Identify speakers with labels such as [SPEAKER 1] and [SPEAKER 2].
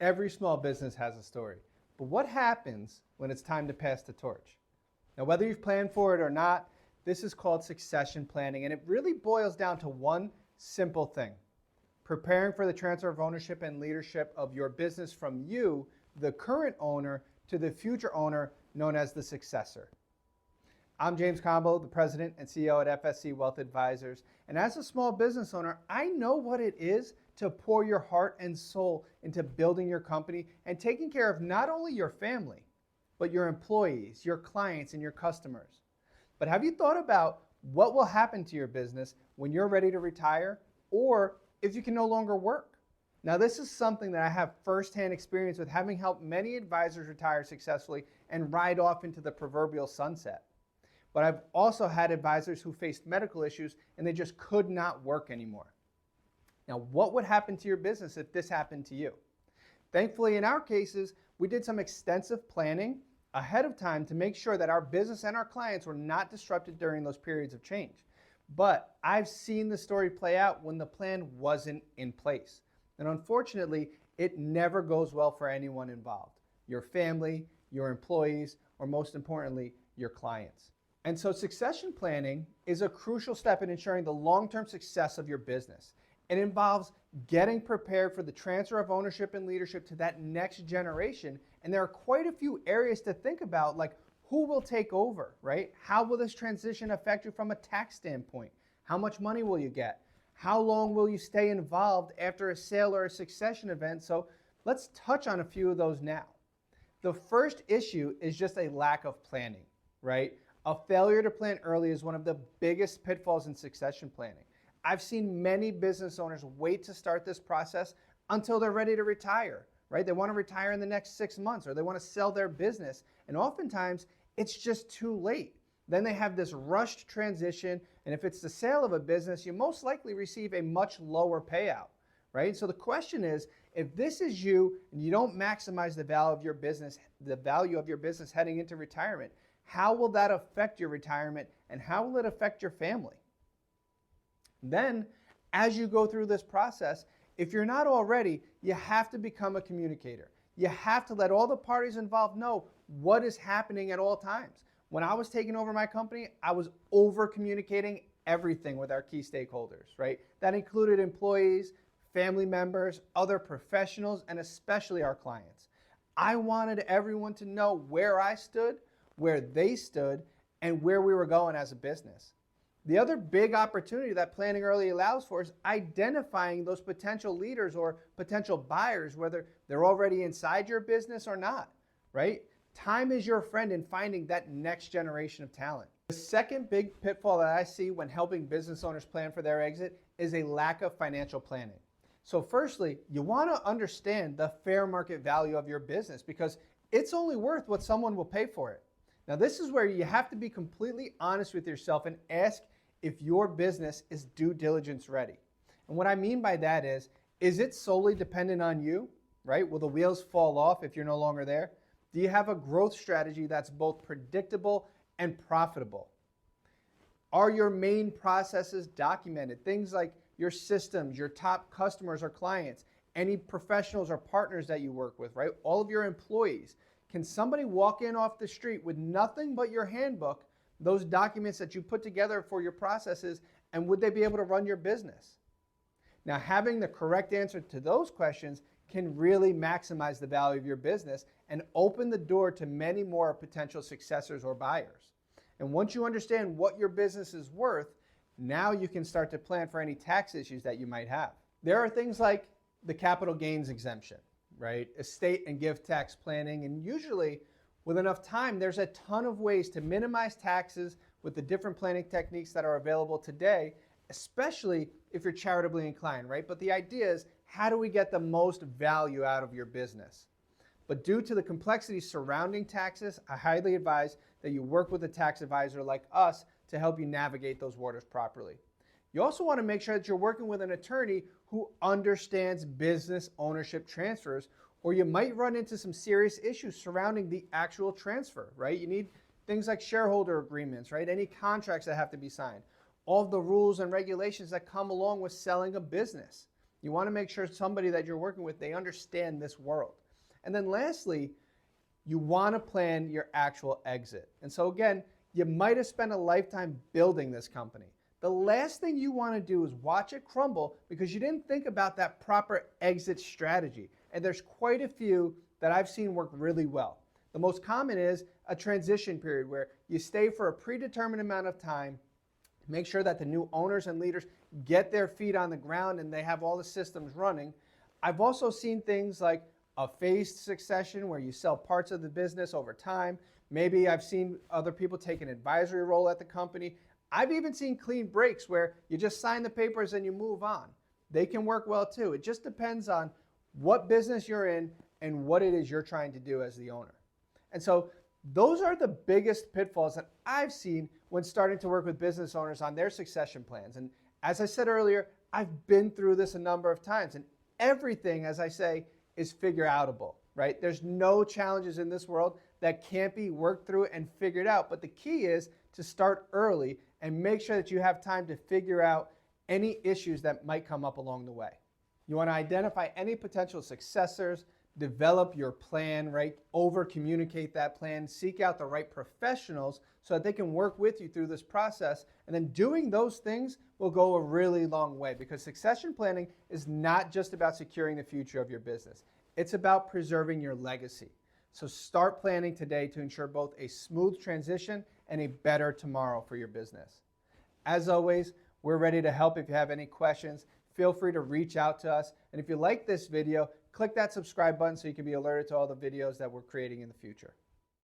[SPEAKER 1] Every small business has a story, but what happens when it's time to pass the torch? Now, whether you've planned for it or not, this is called succession planning, and it really boils down to one simple thing: preparing for the transfer of ownership and leadership of your business from you, the current owner, to the future owner known as the successor. I'm James Comblo, the president and CEO at FSC Wealth Advisors. And as a small business owner, I know what it is to pour your heart and soul into building your company and taking care of not only your family, but your employees, your clients, and your customers. But have you thought about what will happen to your business when you're ready to retire, or if you can no longer work? Now, this is something that I have firsthand experience with, having helped many advisors retire successfully and ride off into the proverbial sunset. But I've also had advisors who faced medical issues and they just could not work anymore. Now, what would happen to your business if this happened to you? Thankfully, in our cases, we did some extensive planning ahead of time to make sure that our business and our clients were not disrupted during those periods of change. But I've seen the story play out when the plan wasn't in place. And unfortunately, it never goes well for anyone involved: your family, your employees, or most importantly, your clients. And so succession planning is a crucial step in ensuring the long-term success of your business. It involves getting prepared for the transfer of ownership and leadership to that next generation. And there are quite a few areas to think about, like who will take over, right? How will this transition affect you from a tax standpoint? How much money will you get? How long will you stay involved after a sale or a succession event? So let's touch on a few of those now. The first issue is just a lack of planning, right? A failure to plan early is one of the biggest pitfalls in succession planning. I've seen many business owners wait to start this process until they're ready to retire, right? They want to retire in the next 6 months, or they want to sell their business. And oftentimes it's just too late. Then they have this rushed transition. And if it's the sale of a business, you most likely receive a much lower payout, right? So the question is, if this is you and you don't maximize the value of your business heading into retirement, how will that affect your retirement, and how will it affect your family? Then, as you go through this process, if you're not already, you have to become a communicator. You have to let all the parties involved know what is happening at all times. When I was taking over my company, I was over communicating everything with our key stakeholders, right? That included employees, family members, other professionals, and especially our clients. I wanted everyone to know where I stood, where they stood, and where we were going as a business. The other big opportunity that planning early allows for is identifying those potential leaders or potential buyers, whether they're already inside your business or not, right? Time is your friend in finding that next generation of talent. The second big pitfall that I see when helping business owners plan for their exit is a lack of financial planning. So firstly, you want to understand the fair market value of your business, because it's only worth what someone will pay for it. Now, this is where you have to be completely honest with yourself and ask if your business is due diligence ready. And what I mean by that is it solely dependent on you, right? Will the wheels fall off if you're no longer there? Do you have a growth strategy that's both predictable and profitable? Are your main processes documented? Things like your systems, your top customers or clients, any professionals or partners that you work with, right? All of your employees. Can somebody walk in off the street with nothing but your handbook, those documents that you put together for your processes, and would they be able to run your business? Now, having the correct answer to those questions can really maximize the value of your business and open the door to many more potential successors or buyers. And once you understand what your business is worth, now you can start to plan for any tax issues that you might have. There are things like the capital gains exemption, right? Estate and gift tax planning. And usually with enough time, there's a ton of ways to minimize taxes with the different planning techniques that are available today, especially if you're charitably inclined, right? But the idea is, how do we get the most value out of your business? But due to the complexities surrounding taxes, I highly advise that you work with a tax advisor like us to help you navigate those waters properly. You also want to make sure that you're working with an attorney who understands business ownership transfers, or you might run into some serious issues surrounding the actual transfer, right? You need things like shareholder agreements, right? Any contracts that have to be signed, all of the rules and regulations that come along with selling a business. You want to make sure somebody that you're working with, they understand this world. And then lastly, you want to plan your actual exit. And so again, you might have spent a lifetime building this company. The last thing you want to do is watch it crumble because you didn't think about that proper exit strategy. And there's quite a few that I've seen work really well. The most common is a transition period where you stay for a predetermined amount of time, make sure that the new owners and leaders get their feet on the ground and they have all the systems running. I've also seen things like a phased succession where you sell parts of the business over time. Maybe I've seen other people take an advisory role at the company. I've even seen clean breaks where you just sign the papers and you move on. They can work well too. It just depends on what business you're in and what it is you're trying to do as the owner. And so those are the biggest pitfalls that I've seen when starting to work with business owners on their succession plans. And as I said earlier, I've been through this a number of times, and everything, as I say, is figure outable, right? There's no challenges in this world that can't be worked through and figured out. But the key is to start early and make sure that you have time to figure out any issues that might come up along the way. You want to identify any potential successors, develop your plan, right? Over communicate that plan, seek out the right professionals so that they can work with you through this process. And then doing those things will go a really long way, because succession planning is not just about securing the future of your business. It's about preserving your legacy. So start planning today to ensure both a smooth transition and a better tomorrow for your business. As always, we're ready to help. If you have any questions, feel free to reach out to us. And if you like this video, click that subscribe button so you can be alerted to all the videos that we're creating in the future.